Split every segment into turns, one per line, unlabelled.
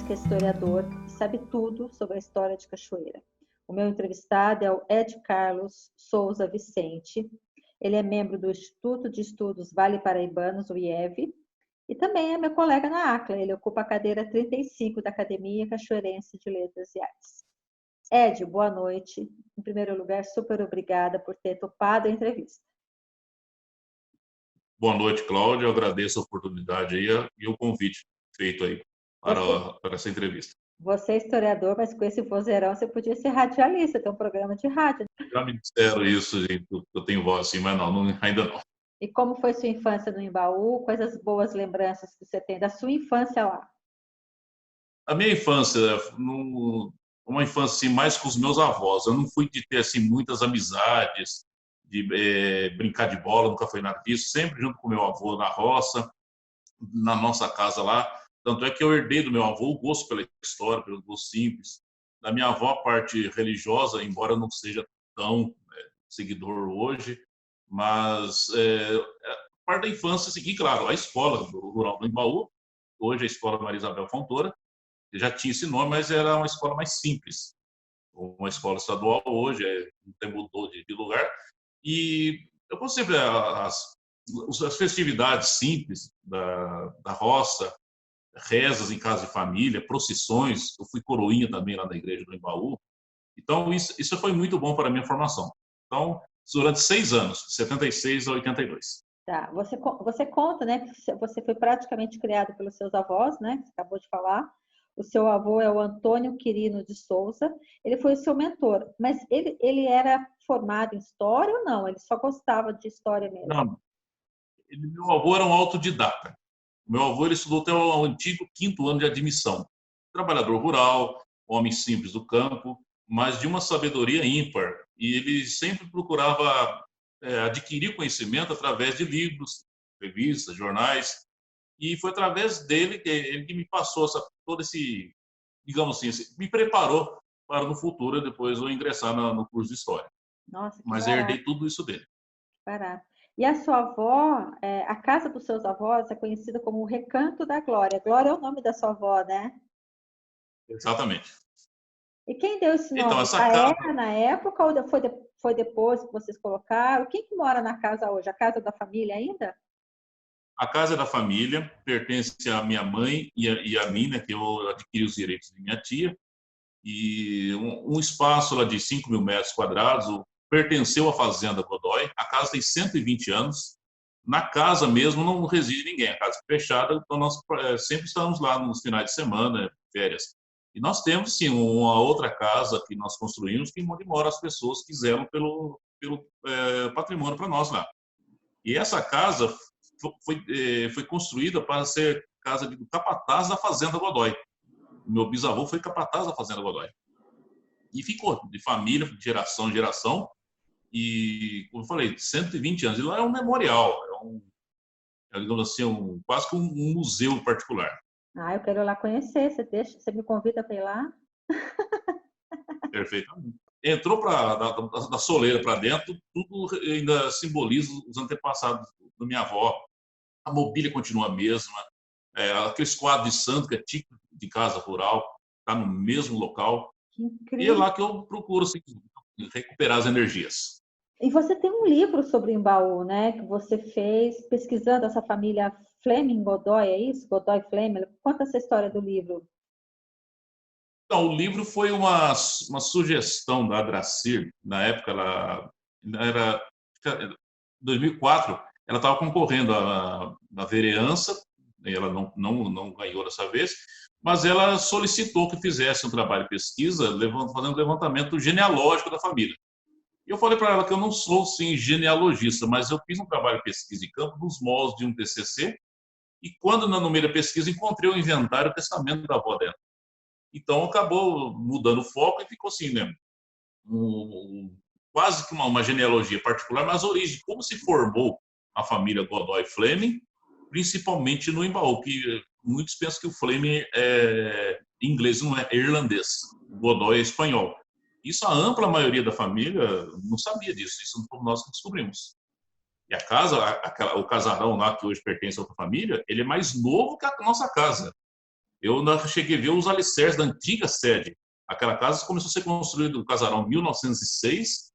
que é historiador e sabe tudo sobre a história de Cachoeira. O meu entrevistado é o Ed Carlos Souza Vicente. Ele é membro do Instituto de Estudos Vale Paraibanos, o IEV, e também é meu colega na ACLA. Ele ocupa a cadeira 35 da Academia Cachoeirense de Letras e Artes. Ed, boa noite. Em primeiro lugar, super obrigada por ter topado a entrevista.
Boa noite, Cláudia. Eu agradeço a oportunidade aí e o convite feito aí para essa entrevista.
Você é historiador, mas com esse vozeirão você podia ser radialista, ter um programa de rádio.
Já me disseram isso, gente, eu tenho voz assim, mas ainda não.
E como foi sua infância no Embaú? Quais as boas lembranças que você tem da sua infância lá?
A minha infância, uma infância assim, mais com os meus avós. Eu não fui de ter assim, muitas amizades, de brincar de bola, nunca foi nada disso. Sempre junto com meu avô na roça, na nossa casa lá. Tanto é que eu herdei do meu avô o gosto pela história, pelo gosto simples. Da minha avó, a parte religiosa, embora eu não seja tão seguidor hoje, mas a parte da infância, assim, e claro, a escola rural do Embaú, hoje a Escola Maria Isabel Fontoura, já tinha esse nome, mas era uma escola mais simples. Uma escola estadual hoje, mudou de lugar. E eu consigo as festividades simples da roça, rezas em casa de família, procissões. Eu fui coroinha também lá na igreja do Embaú. Então, isso foi muito bom para a minha formação. Então, durante 6 anos, de 76 a 82.
Tá. Você conta, né, que você foi praticamente criado pelos seus avós, né, que você acabou de falar. O seu avô é o Antônio Quirino de Souza. Ele foi o seu mentor, mas ele era formado em história ou não? Ele só gostava de história mesmo?
Não, meu avô era um autodidata. Meu avô ele estudou até o antigo 5º ano de admissão. Trabalhador rural, homem simples do campo, mas de uma sabedoria ímpar. E ele sempre procurava adquirir conhecimento através de livros, revistas, jornais. E foi através dele que ele me passou todo esse, digamos assim, me preparou para no futuro depois eu ingressar no curso de História.
Nossa, que
Mas
barato.
herdei tudo isso dele.
Barato. E a sua avó, a casa dos seus avós é conhecida como o Recanto da Glória. Glória é o nome da sua avó, né?
Exatamente.
E quem deu esse nome?
Então, essa
Já
casa...
era na época ou foi depois que vocês colocaram? Quem que mora na casa hoje? A casa da família ainda?
A casa da família pertence à minha mãe e a mim, né, que eu adquiri os direitos de minha tia. E um espaço lá de 5.000 metros quadrados pertenceu à Fazenda Godoy. A casa tem 120 anos. Na casa mesmo não reside ninguém, a casa é fechada, então nós sempre estamos lá nos finais de semana, férias. E nós temos, sim, uma outra casa que nós construímos, onde moram as pessoas que zelam pelo patrimônio para nós lá. E essa casa foi construída para ser casa do capataz da Fazenda Godoy. Meu bisavô foi capataz da Fazenda Godoy. E ficou de família, de geração em geração. E, como eu falei, 120 anos. E lá é um memorial, digamos assim, quase que um museu particular.
Ah, eu quero ir lá conhecer. Você me convida para ir lá?
Perfeitamente. Entrou da soleira para dentro, tudo ainda simboliza os antepassados da minha avó. A mobília continua a mesma. Aqueles quadros de santo, que é típico de casa rural, está no mesmo local.
Que incrível.
E é lá que eu procuro assim, recuperar as energias.
E você tem um livro sobre o Embaú, né? Que você fez pesquisando essa família Fleming Godoy, é isso? Godoy Fleming. Conta essa história do livro.
Então, o livro foi uma sugestão da Adracir. Na época, ela era 2004, ela estava concorrendo à vereança, ela não ganhou dessa vez, mas ela solicitou que fizesse um trabalho de pesquisa, fazendo um levantamento genealógico da família. E eu falei para ela que eu não sou, sim, genealogista, mas eu fiz um trabalho de pesquisa de campo nos moldes de um TCC, e quando, no meio da pesquisa, encontrei o inventário do testamento da avó dela. Então, acabou mudando o foco e ficou assim, né? Quase que uma genealogia particular, mas a origem, como se formou a família Godoy Fleming, principalmente no Embaú, que muitos pensam que o Fleming é inglês, não é irlandês, o Godoy é espanhol. Isso a ampla maioria da família não sabia disso, isso fomos nós que descobrimos. E a casa, o casarão lá, que hoje pertence a outra família, ele é mais novo que a nossa casa. Eu cheguei a ver os alicerces da antiga sede. Aquela casa começou a ser construída, o casarão, em 1906,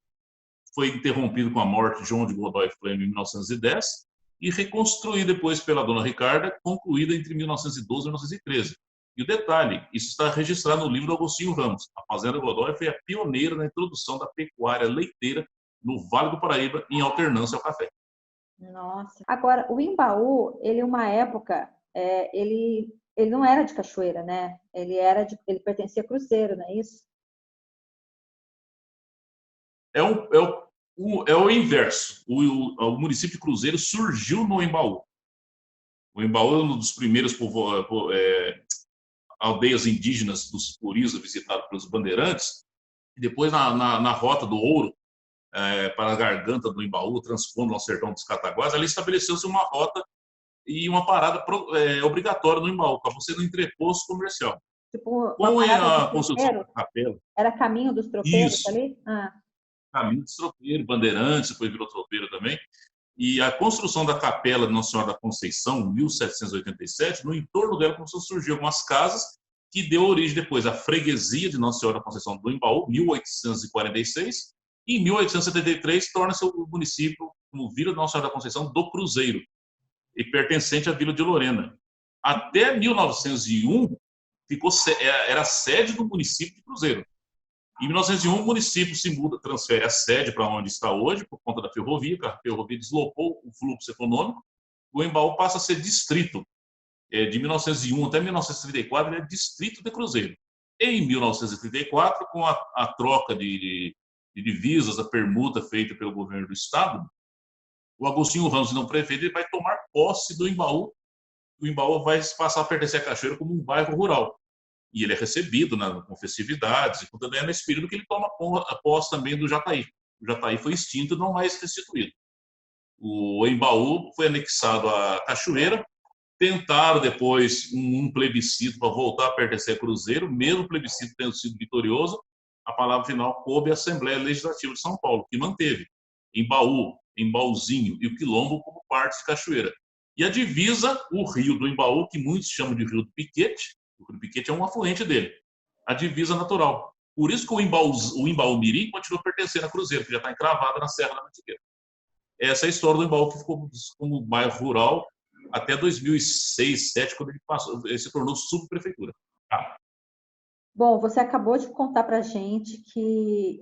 foi interrompido com a morte de João de Godoy Flame em 1910 e reconstruído depois pela dona Ricarda, concluída entre 1912 e 1913. E o detalhe, isso está registrado no livro do Agostinho Ramos. A Fazenda Godoy foi a pioneira na introdução da pecuária leiteira no Vale do Paraíba, em alternância ao café.
Nossa. Agora, o Imbaú, ele uma época, ele não era de Cachoeira, né? Ele pertencia a Cruzeiro, não é isso?
É o inverso. O município de Cruzeiro surgiu no Embaú. O Embaú é um dos primeiros aldeias indígenas dos Purisa visitado pelos bandeirantes. E depois, na Rota do Ouro, para a garganta do Embaú, transpondo ao sertão dos Cataguás, ali estabeleceu-se uma rota e uma parada obrigatória no Embaú, para você no entreposto comercial.
Tipo, uma
Com
parada
a
dos
construção
tropeiros?
da capela.
Era caminho dos tropeiros
Isso.
ali? Ah.
Caminho dos tropeiros, bandeirantes, depois virou tropeiro também. E a construção da capela de Nossa Senhora da Conceição, em 1787, no entorno dela começou a surgir algumas casas que deu origem depois à freguesia de Nossa Senhora da Conceição do Embaú, 1846, e em 1873 torna-se o município como Vila de Nossa Senhora da Conceição do Cruzeiro, e pertencente à Vila de Lorena. Até 1901, era sede do município de Cruzeiro. Em 1901, o município se muda, transfere a sede para onde está hoje, por conta da ferrovia, que a ferrovia deslocou o fluxo econômico. O Embaú passa a ser distrito. De 1901 até 1934, ele é distrito de Cruzeiro. Em 1934, com a troca de divisas, a permuta feita pelo governo do estado, o Agostinho Ramos, não prefeito, ele vai tomar posse do Embaú. O Embaú vai passar a pertencer à Cachoeira como um bairro rural. E ele é recebido com festividades, e também é nesse período que ele toma posse também do Jataí. O Jataí foi extinto e não mais restituído. O Embaú foi anexado à Cachoeira, tentaram depois um plebiscito para voltar a pertencer a Cruzeiro, mesmo o plebiscito tendo sido vitorioso, a palavra final coube à Assembleia Legislativa de São Paulo, que manteve Embaú, Embaúzinho e o Quilombo como partes de Cachoeira. E a divisa, o rio do Embaú, que muitos chamam de Rio do Piquete, o Rio Piquete é um afluente dele, a divisa natural. Por isso que o Embaú-Mirim continua pertencendo a Cruzeiro, que já está encravada na Serra da Mantiqueira. Essa é a história do Embaú, que ficou como bairro rural até 2006, 2007, quando ele se tornou subprefeitura.
Bom, você acabou de contar para a gente que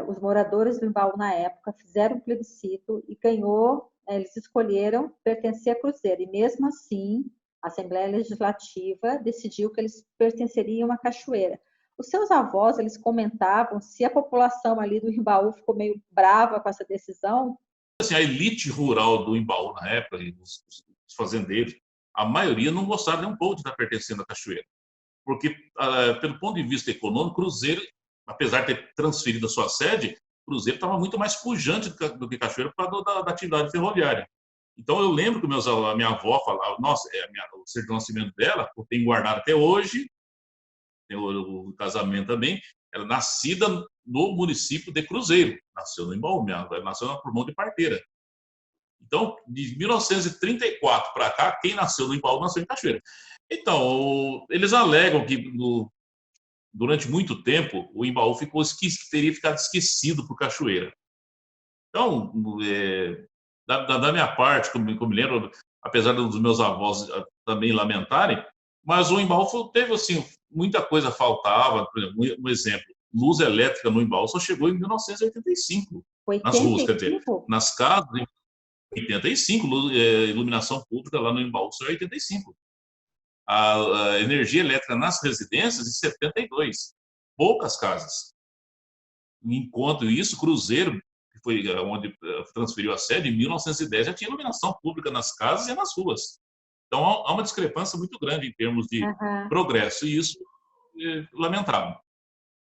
os moradores do Embaú, na época, fizeram um plebiscito e ganhou, eles escolheram pertencer a Cruzeiro. E mesmo assim, a Assembleia Legislativa decidiu que eles pertenceriam à Cachoeira. Os seus avós, eles comentavam se a população ali do Embaú ficou meio brava com essa decisão?
Assim, a elite rural do Embaú, na época, os fazendeiros, a maioria não gostaram nem um pouco de estar pertencendo à Cachoeira. Porque, pelo ponto de vista econômico, Cruzeiro, apesar de ter transferido a sua sede, Cruzeiro estava muito mais pujante do que Cachoeira por causa da atividade ferroviária. Então, eu lembro que a minha avó falava, nossa, o certidão de nascimento dela, eu tenho guardado até hoje, tem o casamento também, ela é nascida no município de Cruzeiro, nasceu no Embaú, ela nasceu por mão de parteira. Então, de 1934 para cá, quem nasceu no Embaú nasceu em Cachoeira. Então, eles alegam que durante muito tempo o Embaú teria ficado esquecido por Cachoeira. Então, da minha parte, como me lembro, apesar dos meus avós também lamentarem, mas o Embaú teve assim, muita coisa faltava. Por exemplo, um exemplo, luz elétrica no Embaú só chegou em 1985, nas ruas, quer dizer, nas casas, em 85, iluminação pública lá no Embaú só em 85. A energia elétrica nas residências em 72. Poucas casas. Enquanto isso, Cruzeiro, que foi onde transferiu a sede, em 1910 já tinha iluminação pública nas casas e nas ruas. Então há uma discrepância muito grande em termos de progresso, e isso é lamentável.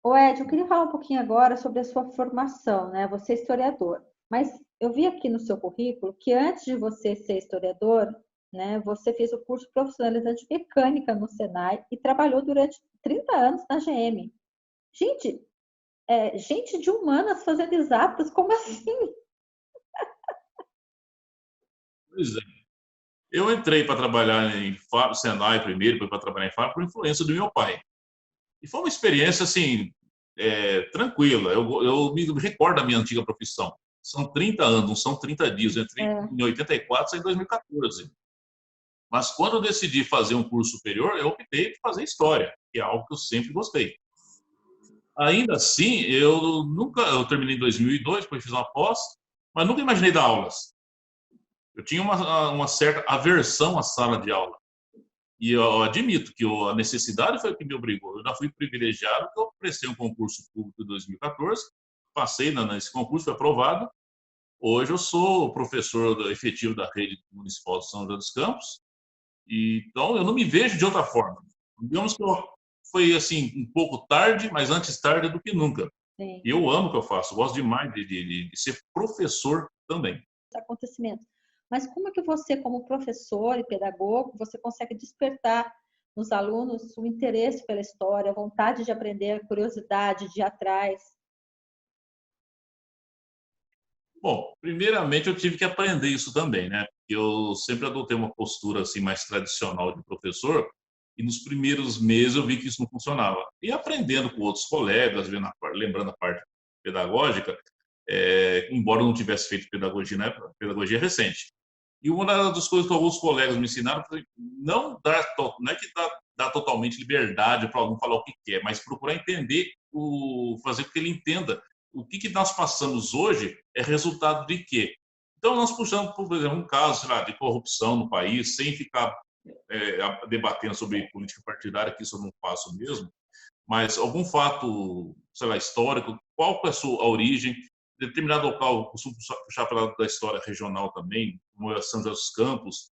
Ô Ed, eu queria falar um pouquinho agora sobre a sua formação, né? Você é historiador, mas eu vi aqui no seu currículo que antes de você ser historiador, né, você fez o curso profissionalizante de mecânica no Senai e trabalhou durante 30 anos na GM. Gente de humanas fazendo exatas, como assim?
Pois é. Eu entrei para trabalhar em Senai primeiro, depois para trabalhar em fábrica, por influência do meu pai. E foi uma experiência, assim, tranquila. Eu me recordo da minha antiga profissão. São 30 anos, não são 30 dias. Eu entrei
É,
em 84, saí em 2014. Mas quando eu decidi fazer um curso superior, eu optei por fazer história, que é algo que eu sempre gostei. Ainda assim, eu terminei em 2002, depois fiz uma pós, mas nunca imaginei dar aulas. Eu tinha uma certa aversão à sala de aula. E eu admito que a necessidade foi o que me obrigou. Eu já fui privilegiado, porque eu prestei um concurso público em 2014, passei nesse concurso, fui aprovado. Hoje eu sou professor efetivo da rede municipal de São José dos Campos, e então eu não me vejo de outra forma. Digamos que foi assim um pouco tarde, mas antes tarde do que nunca.
sim.
E eu amo o que eu faço, gosto demais de ser professor também.
Acontecimento. Mas como é que você, como professor e pedagogo, você consegue despertar nos alunos o interesse pela história, a vontade de aprender, a curiosidade de ir atrás?
Bom, primeiramente eu tive que aprender isso também, né? Eu sempre adotei uma postura assim mais tradicional de professor e nos primeiros meses eu vi que isso não funcionava. E aprendendo com outros colegas, lembrando a parte pedagógica, embora eu não tivesse feito pedagogia na época, pedagogia recente. E uma das coisas que alguns colegas me ensinaram foi não é que dá totalmente liberdade para o aluno falar o que quer, mas procurar entender, fazer com que ele entenda o que nós passamos hoje é resultado de quê. Então, nós puxamos, por exemplo, um caso, sei lá, de corrupção no país, sem ficar debatendo sobre política partidária, que isso eu não faço mesmo, mas algum fato, sei lá, histórico, qual é a sua origem, determinado local, costumo puxar para lado da história regional também, como é São José dos Campos,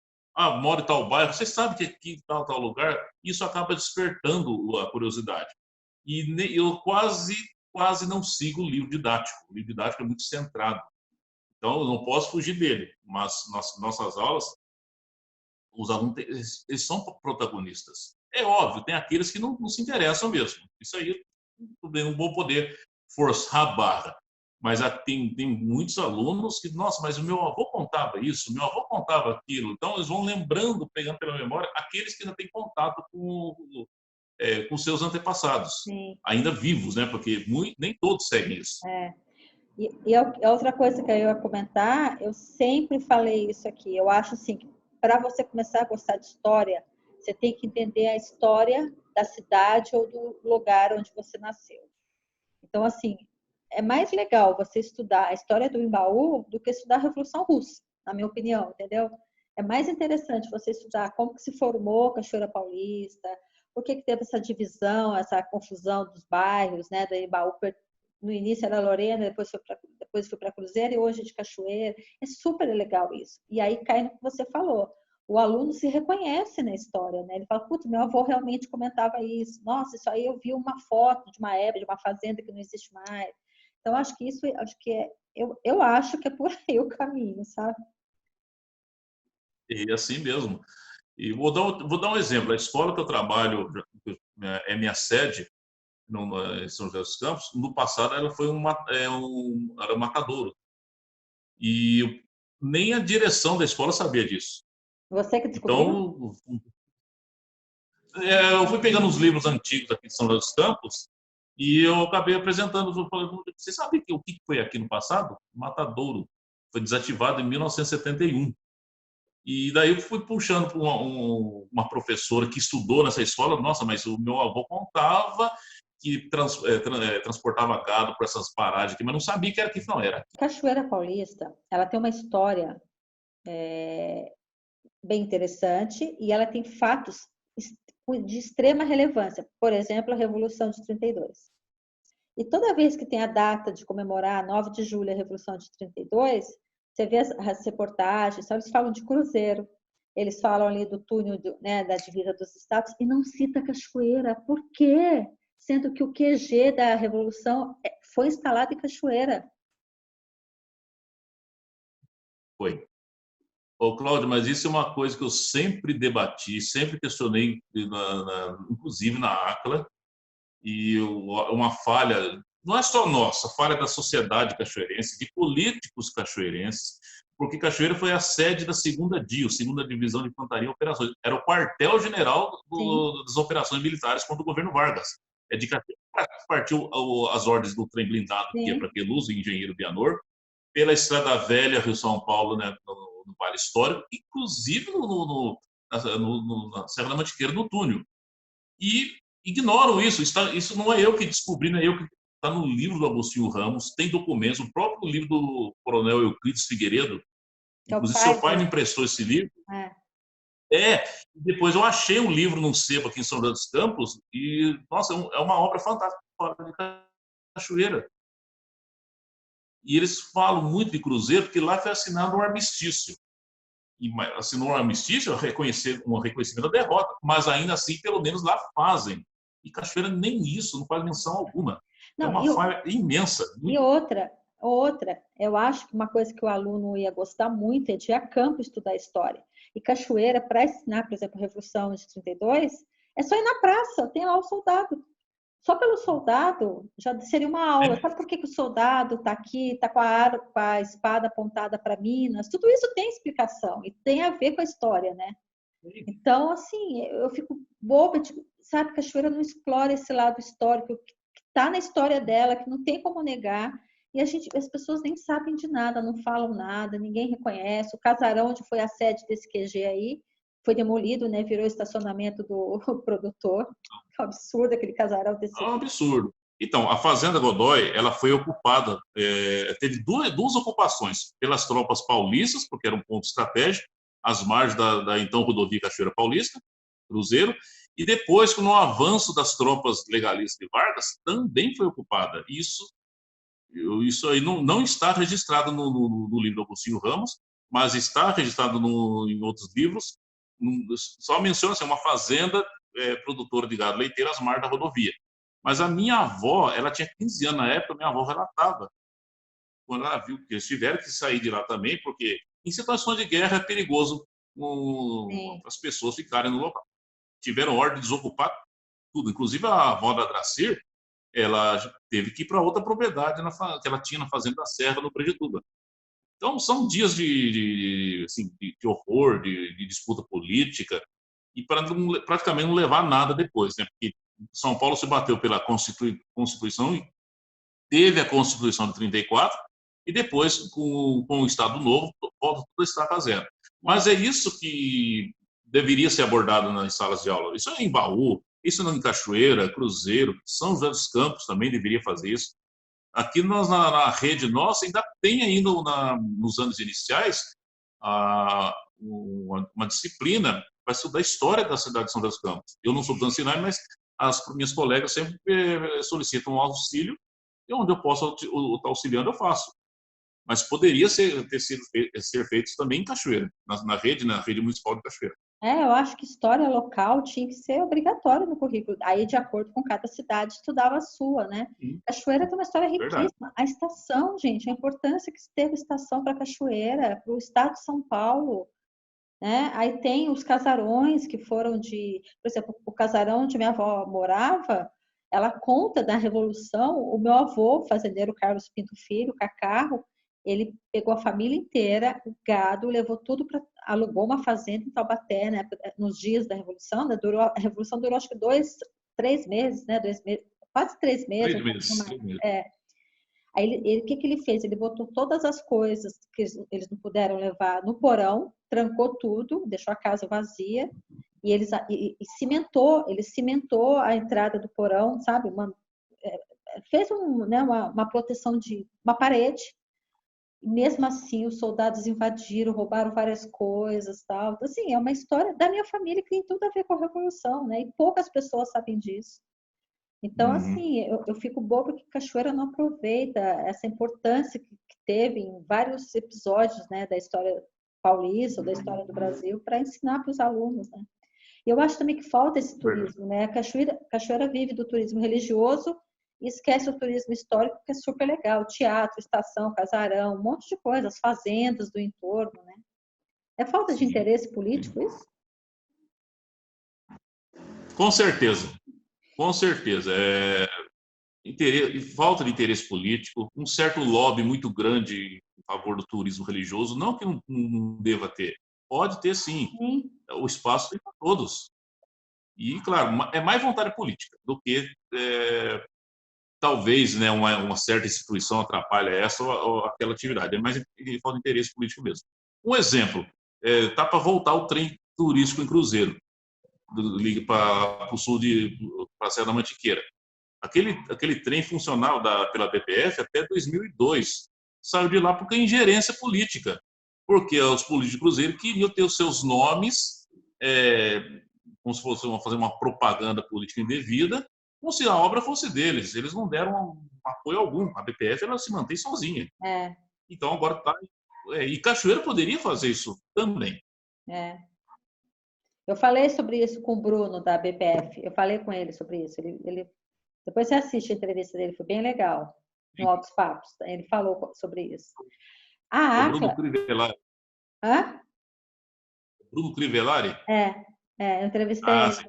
mora em tal bairro, você sabe que aqui em tal lugar, isso acaba despertando a curiosidade. E eu quase não sigo o livro didático. O livro didático é muito centrado. Então, eu não posso fugir dele. Mas nossas aulas, os alunos eles são protagonistas. É óbvio, tem aqueles que não se interessam mesmo. Isso aí não vou poder forçar a barra. Mas tem muitos alunos que, nossa, mas o meu avô contava isso, o meu avô contava aquilo. Então, eles vão lembrando, pegando pela memória, aqueles que ainda têm contato com seus antepassados,
Sim.
ainda vivos, né? Porque nem todos seguem isso.
E a outra coisa que eu ia comentar, eu sempre falei isso aqui. Eu acho assim, que para você começar a gostar de história, você tem que entender a história da cidade ou do lugar onde você nasceu. Então, assim, é mais legal você estudar a história do Embaú do que estudar a Revolução Russa, na minha opinião, entendeu? É mais interessante você estudar como que se formou a Cachoeira Paulista, por que teve essa divisão, essa confusão dos bairros, né? Da Embaú, no início era Lorena, depois foi para Cruzeiro e hoje é de Cachoeira. É super legal isso. E aí cai no que você falou. O aluno se reconhece na história, né? Ele fala, putz, meu avô realmente comentava isso. Nossa, isso aí eu vi uma foto de uma época, de uma fazenda que não existe mais. Então, acho que isso, eu acho que é por aí o caminho, sabe?
E assim mesmo. E vou dar um exemplo. A escola que eu trabalho é minha sede, em São José dos Campos. No passado, ela foi era um matadouro. E nem a direção da escola sabia disso.
Você que descobriu?
Então, eu fui pegando os livros antigos aqui de São José dos Campos e eu acabei apresentando. Você sabe o que foi aqui no passado? Matadouro. Foi desativado em 1971. E daí eu fui puxando para uma professora que estudou nessa escola. Nossa, mas o meu avô contava que transportava gado para essas paragens aqui, mas não sabia que era aqui, não era.
Cachoeira Paulista, ela tem uma história bem interessante e ela tem fatos de extrema relevância. Por exemplo, a Revolução de 32. E toda vez que tem a data de comemorar 9 de julho, a Revolução de 32, você vê as reportagens, eles falam de Cruzeiro, eles falam ali do túnel, né, da divisa dos estados, e não cita Cachoeira. Por quê? Sendo que o QG da Revolução foi instalado em Cachoeira.
Foi. Ô, Cláudio, mas isso é uma coisa que eu sempre debati, sempre questionei, inclusive na ACLA, e uma falha, não é só nossa, falha da sociedade cachoeirense, de políticos cachoeirenses, porque Cachoeira foi a sede da segunda DIO, segunda Divisão de Infantaria e Operações. Era o quartel-general das operações militares contra o governo Vargas. É de Cachoeira que partiu as ordens do trem blindado que ia para Peluso, Engenheiro Bianor, pela Estrada Velha, Rio-São Paulo, né, no Vale Histórico, inclusive na Serra da Mantiqueira, no túnel. E ignoram isso. Isso não é eu que descobri, não é eu que está no livro do Agostinho Ramos, tem documentos, o próprio livro do coronel Euclides Figueiredo, inclusive seu pai me emprestou esse livro. Depois eu achei um livro num sebo aqui em São José dos Campos e, nossa, é uma obra fantástica de Cachoeira. E eles falam muito de Cruzeiro porque lá foi assinado um armistício. E assinou um armistício, um reconhecimento da derrota, mas ainda assim, pelo menos lá fazem. E Cachoeira nem isso, não faz menção alguma. Não, é uma falha imensa.
E outra, eu acho que uma coisa que o aluno ia gostar muito é de ir a campo estudar história. E Cachoeira, para ensinar, por exemplo, a Revolução de 32, é só ir na praça, tem lá o soldado. Só pelo soldado já seria uma aula. Sabe por que o soldado está aqui, está com a espada apontada para Minas? Tudo isso tem explicação e tem a ver com a história, né? Então, assim, eu fico boba, sabe? Cachoeira não explora esse lado histórico que está na história dela, que não tem como negar. E as pessoas nem sabem de nada, não falam nada, ninguém reconhece. O casarão onde foi a sede desse QG aí foi demolido, né? Virou estacionamento do produtor. É um absurdo aquele casarão desse.
É um absurdo. Então, a Fazenda Godoy, ela foi ocupada, teve duas ocupações pelas tropas paulistas, porque era um ponto estratégico, às margens da então rodovia Cachoeira Paulista, Cruzeiro, e depois, com o avanço das tropas legalistas de Vargas, também foi ocupada. Isso aí não está registrado no livro do Agostinho Ramos, mas está registrado em outros livros. Só menciona assim, uma fazenda produtora de gado leiteiro às margens da rodovia. Mas a minha avó, ela tinha 15 anos na época, minha avó relatava, quando ela viu que eles tiveram que sair de lá também, porque em situações de guerra é perigoso as pessoas ficarem no local. Tiveram ordem de desocupar tudo, inclusive a avó da Dracir, ela teve que ir para outra propriedade que ela tinha na Fazenda da Serra, no Prejetuba. Então, são dias de horror, de disputa política, e para praticamente não levar nada depois, né? Porque São Paulo se bateu pela Constituição, e teve a Constituição de 34, e depois, com o Estado Novo, volta tudo a estaca zero. Mas é isso que deveria ser abordado nas salas de aula. Isso é em Baú, isso é em Cachoeira, Cruzeiro, São José dos Campos também deveria fazer isso. Aqui na rede nossa ainda tem ainda nos anos iniciais uma disciplina para estudar a história da cidade de São José dos Campos. Eu não sou do Ancinai, mas as minhas colegas sempre solicitam um auxílio e onde eu posso estar auxiliando eu faço. Mas poderia ser feitos também em Cachoeira, na rede municipal de Cachoeira.
Eu acho que história local tinha que ser obrigatório no currículo. Aí, de acordo com cada cidade, estudava a sua, né? Cachoeira tem uma história riquíssima. Verdade. A estação, gente, a importância que teve a estação para Cachoeira, para o estado de São Paulo. Né? Aí tem os casarões que foram por exemplo, o casarão onde minha avó morava, ela conta da Revolução. O meu avô, fazendeiro Carlos Pinto Filho, Cacarro, ele pegou a família inteira, o gado, levou tudo alugou uma fazenda em Taubaté, né? Nos dias da Revolução, né? A Revolução durou acho que 3 meses, né? 2 meses, quase 3 meses.
3 meses.
Aí o que ele fez? Ele botou todas as coisas que eles não puderam levar no porão, trancou tudo, deixou a casa vazia e ele cimentou a entrada do porão, sabe? Fez uma proteção de uma parede. E mesmo assim, os soldados invadiram, roubaram várias coisas, tal. Então, assim, é uma história da minha família que tem tudo a ver com a Revolução, né? E poucas pessoas sabem disso. Então, assim, eu fico boba que Cachoeira não aproveita essa importância que teve em vários episódios, né, da história paulista ou da história do Brasil para ensinar para os alunos, né? E eu acho também que falta esse turismo, né? Cachoeira vive do turismo religioso e esquece o turismo histórico, que é super legal. Teatro, estação, casarão, um monte de coisa, as fazendas do entorno, né? É falta de interesse político isso?
Com certeza. Com certeza. Falta de interesse político, um certo lobby muito grande a favor do turismo religioso, não que não deva ter, pode ter sim,
Sim.
o espaço tem para todos. E, claro, é mais vontade política do que talvez, né, uma certa instituição atrapalha essa ou aquela atividade. É mais falta de interesse político mesmo. Um exemplo, tá para voltar o trem turístico em cruzeiro, liga para o sul para a Serra da Mantiqueira. Aquele trem funcionava pela BPF até 2002. Saiu de lá porque é ingerência política. Porque os políticos de cruzeiro queriam ter os seus nomes, como se fosse fazer uma propaganda política indevida, como se a obra fosse deles. Eles não deram apoio algum. A BPF ela se mantém sozinha.
É,
Então agora está. E Cachoeira poderia fazer isso também.
é. Eu falei sobre isso com o Bruno, da BPF. Eu falei com ele sobre isso. Depois você assiste a entrevista dele, foi bem legal, no Altos Papos. Ele falou sobre isso.
O
A
Bruno
ACLA...
Crivellari.
Hã?
Bruno Crivellari?
Eu entrevistei
Ah,
ele.
sim.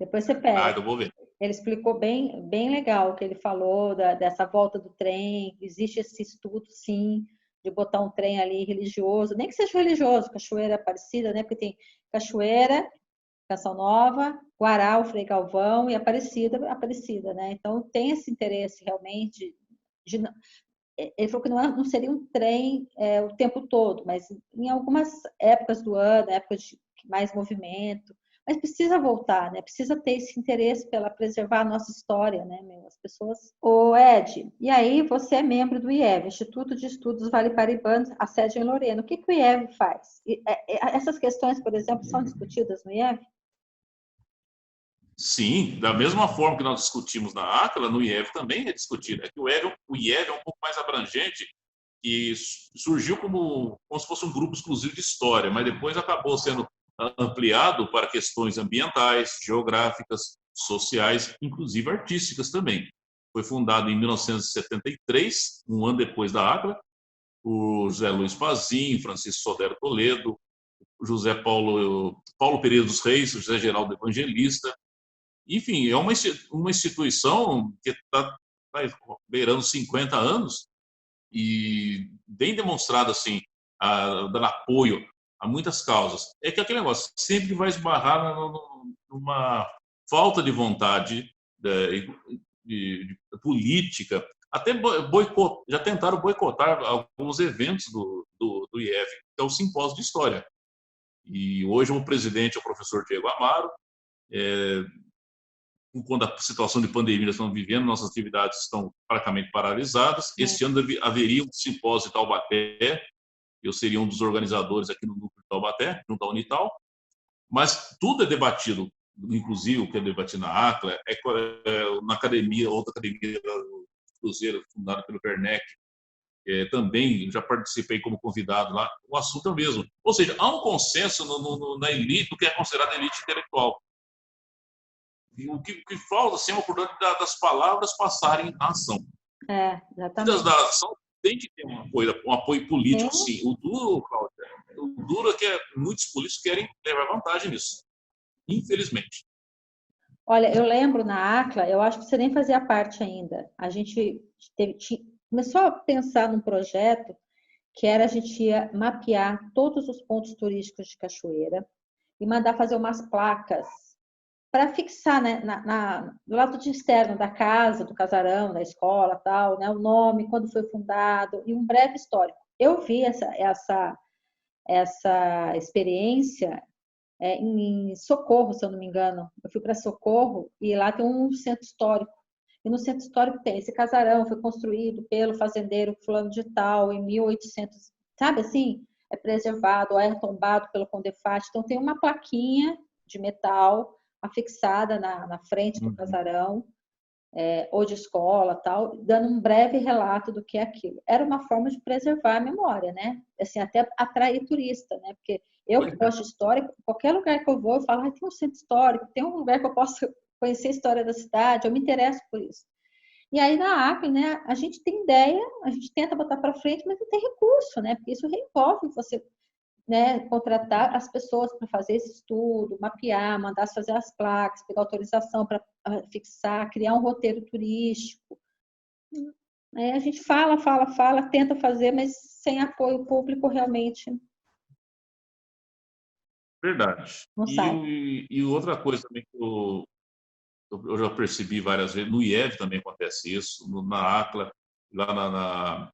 Depois você pega.
Eu vou ver.
Ele explicou bem, bem legal o que ele falou dessa volta do trem. Existe esse estudo, sim, de botar um trem ali religioso, nem que seja religioso, Cachoeira Aparecida, né? Porque tem Cachoeira, Canção Nova, Guará, o Frei Galvão e Aparecida, né? Então tem esse interesse realmente ele falou que não seria um trem o tempo todo, mas em algumas épocas do ano, épocas de mais movimento, mas precisa voltar, né? Precisa ter esse interesse pela preservar a nossa história, né, meu? As pessoas. Ô, Ed, e aí você é membro do IEV, Instituto de Estudos Vale Paraibanos, a sede é em Lorena. O que o IEV faz? Essas questões, por exemplo, são discutidas no IEV?
Sim, da mesma forma que nós discutimos na ACLA, no IEV também é discutido. É que o IEV é um pouco mais abrangente e surgiu como se fosse um grupo exclusivo de história, mas depois acabou sendo ampliado para questões ambientais, geográficas, sociais, inclusive artísticas também. Foi fundado em 1973, um ano depois da ACLA, por José Luiz Pazinho, Francisco Sodero Toledo, José Paulo Pereira dos Reis, José Geraldo Evangelista. Enfim, é uma instituição que está beirando 50 anos e bem demonstrado assim, dando apoio a muitas causas. É que aquele negócio sempre vai esbarrar numa falta de vontade de política. Até já tentaram boicotar alguns eventos do IEV, que é o Simpósio de História. E hoje o presidente é o professor Diego Amaro. Quando a situação de pandemia nós estamos vivendo, nossas atividades estão praticamente paralisadas. Este ano haveria um simpósio em Taubaté, eu seria um dos organizadores aqui no núcleo de Taubaté, junto à Unital, mas tudo é debatido, inclusive o que é debatido na ACLA, na academia, outra academia do Cruzeiro, fundada pelo Werneck, também já participei como convidado lá, o assunto é o mesmo. Ou seja, há um consenso na elite, do que é considerado elite intelectual. O que falta assim, é uma oportunidade das palavras passarem à ação.
Exatamente.
Da ação tem que ter um apoio político, sim. O duro, Cláudia, o duro é que muitos políticos querem levar vantagem nisso, infelizmente.
Olha, eu lembro na ACLA, eu acho que você nem fazia parte ainda. A gente começou a pensar num projeto que era a gente ia mapear todos os pontos turísticos de Cachoeira e mandar fazer umas placas para fixar, né, do lado de externo da casa, do casarão, da escola, tal, né, o nome, quando foi fundado e um breve histórico. Eu vi essa experiência em Socorro, se eu não me engano. Eu fui para Socorro e lá tem um centro histórico. E no centro histórico tem esse casarão, foi construído pelo fazendeiro fulano de tal em 1800, sabe assim? É preservado, é tombado pelo Condefat. Então tem uma plaquinha de metal afixada na frente do casarão, ou de escola, tal, dando um breve relato do que é aquilo. Era uma forma de preservar a memória, né? Assim, até atrair turista, né? Porque eu que gosto de história, qualquer lugar que eu vou, eu falo, tem um centro histórico, tem um lugar que eu posso conhecer a história da cidade, eu me interesso por isso. E aí na ACLA, né, a gente tem ideia, a gente tenta botar para frente, mas não tem recurso, né? Porque isso envolve você, né, contratar as pessoas para fazer esse estudo, mapear, mandar fazer as placas, pegar autorização para fixar, criar um roteiro turístico. A gente fala, tenta fazer, mas sem apoio público realmente
Verdade.
não sai.
E outra coisa também que eu já percebi várias vezes, no IEV também acontece isso, na ACLA, lá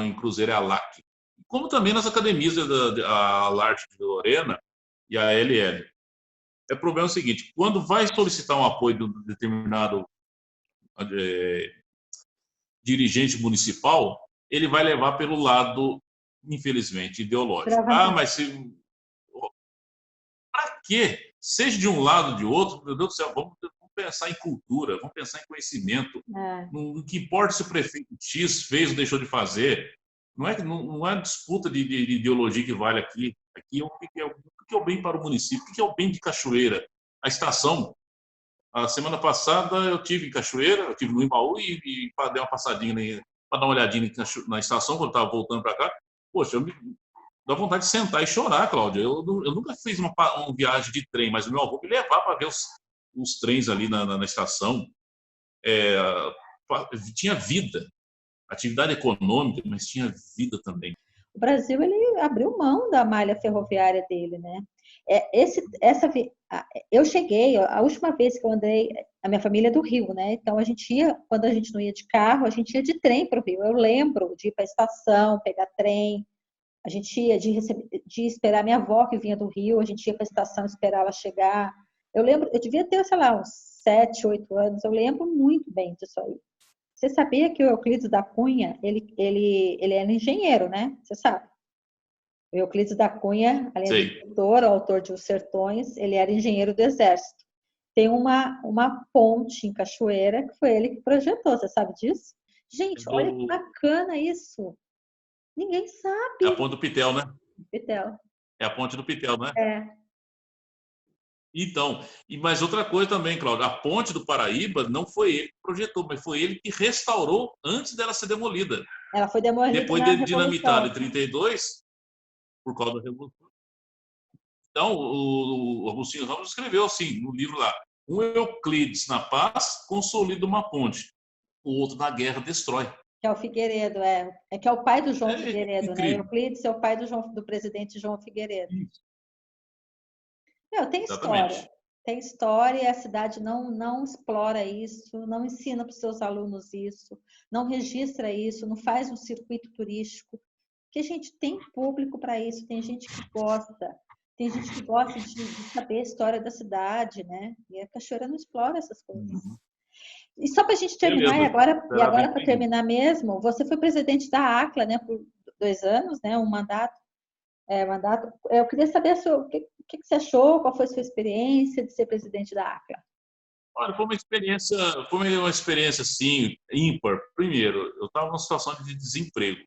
em Cruzeiro é a LAC. Como também nas academias a LART de Lorena e a LL. O problema é o seguinte, quando vai solicitar um apoio de um determinado dirigente municipal, ele vai levar pelo lado, infelizmente, ideológico. Mas para quê? Seja de um lado ou de outro, meu Deus do céu, vamos pensar em cultura, vamos pensar em conhecimento. O que importa se o prefeito X fez ou deixou de fazer. Não é disputa de ideologia que vale aqui. Aqui o que é o bem para o município, o que é o bem de Cachoeira. A estação. A semana passada eu tive em Cachoeira, eu tive no Imbaú e dei uma passadinha para dar uma olhadinha na estação quando eu estava voltando para cá. Poxa, dá vontade de sentar e chorar, Cláudia. Eu nunca fiz uma viagem de trem, mas o meu avô me levava para ver os trens ali na estação. Tinha vida, atividade econômica, mas tinha vida também.
O Brasil ele abriu mão da malha ferroviária dele, né? Eu cheguei, a última vez que eu andei, a minha família é do Rio, né? Então a gente ia, quando a gente não ia de carro, a gente ia de trem para o Rio. Eu lembro de ir para a estação, pegar trem. A gente ia de esperar minha avó que vinha do Rio, a gente ia para a estação esperar ela chegar. Eu lembro, eu devia ter, sei lá, uns 7, 8 anos, eu lembro muito bem disso aí. Você sabia que o Euclides da Cunha, ele era engenheiro, né? Você sabe. O Euclides da Cunha, além de escritor, autor de Os Sertões, ele era engenheiro do Exército. Tem uma ponte em Cachoeira que foi ele que projetou, você sabe disso? Gente, olha que bacana isso. Ninguém sabe.
É a ponte do Pitel, né?
Pitel.
É a ponte do Pitel, né? Então, mas outra coisa também, Cláudio, a ponte do Paraíba não foi ele que projetou, mas foi ele que restaurou antes dela ser demolida.
Ela foi demolida
depois de dinamitada em 32, por causa da Revolução. Então, o Agostinho Ramos escreveu assim, no livro lá, um Euclides na paz consolida uma ponte, o outro na guerra destrói.
Que é o Figueiredo, que é o pai do João Figueiredo, né? Euclides é o pai do presidente João Figueiredo. Tem história. Tem história e a cidade não explora isso, não ensina para os seus alunos isso, não registra isso, não faz um circuito turístico. Porque, gente, tem público para isso, tem gente que gosta. Tem gente que gosta de saber a história da cidade, né? E a Cachoeira não explora essas coisas. E só para a gente terminar, e agora para terminar mesmo, você foi presidente da ACLA, né, por 2 anos, né, um mandato. Eu queria saber o que você achou, qual foi a sua experiência de ser presidente da ACLA?
Olha, foi uma experiência assim, ímpar. Primeiro, eu estava numa situação de desemprego.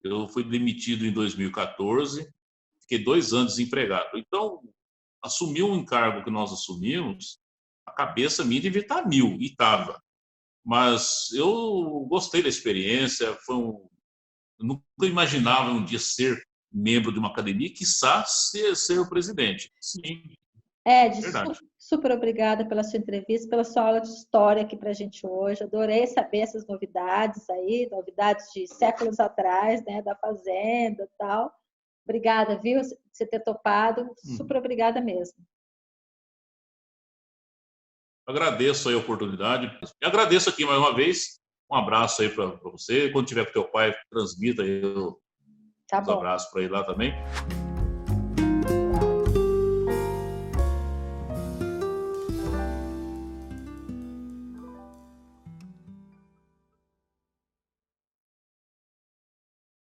Eu fui demitido em 2014, fiquei 2 anos desempregado. Então, assumir um encargo que nós assumimos, a cabeça minha devia estar 1000, e estava. Mas eu gostei da experiência, eu nunca imaginava um dia ser membro de uma academia, quiçá ser o presidente. Sim,
verdade. Super obrigada pela sua entrevista, pela sua aula de história aqui para a gente hoje. Adorei saber essas novidades aí, novidades de séculos atrás, né, da fazenda e tal. Obrigada, viu, por você ter topado. Super obrigada mesmo.
Agradeço aí a oportunidade. E agradeço aqui mais uma vez. Um abraço aí para você. Quando tiver com teu pai, transmita aí um abraço para ele lá também.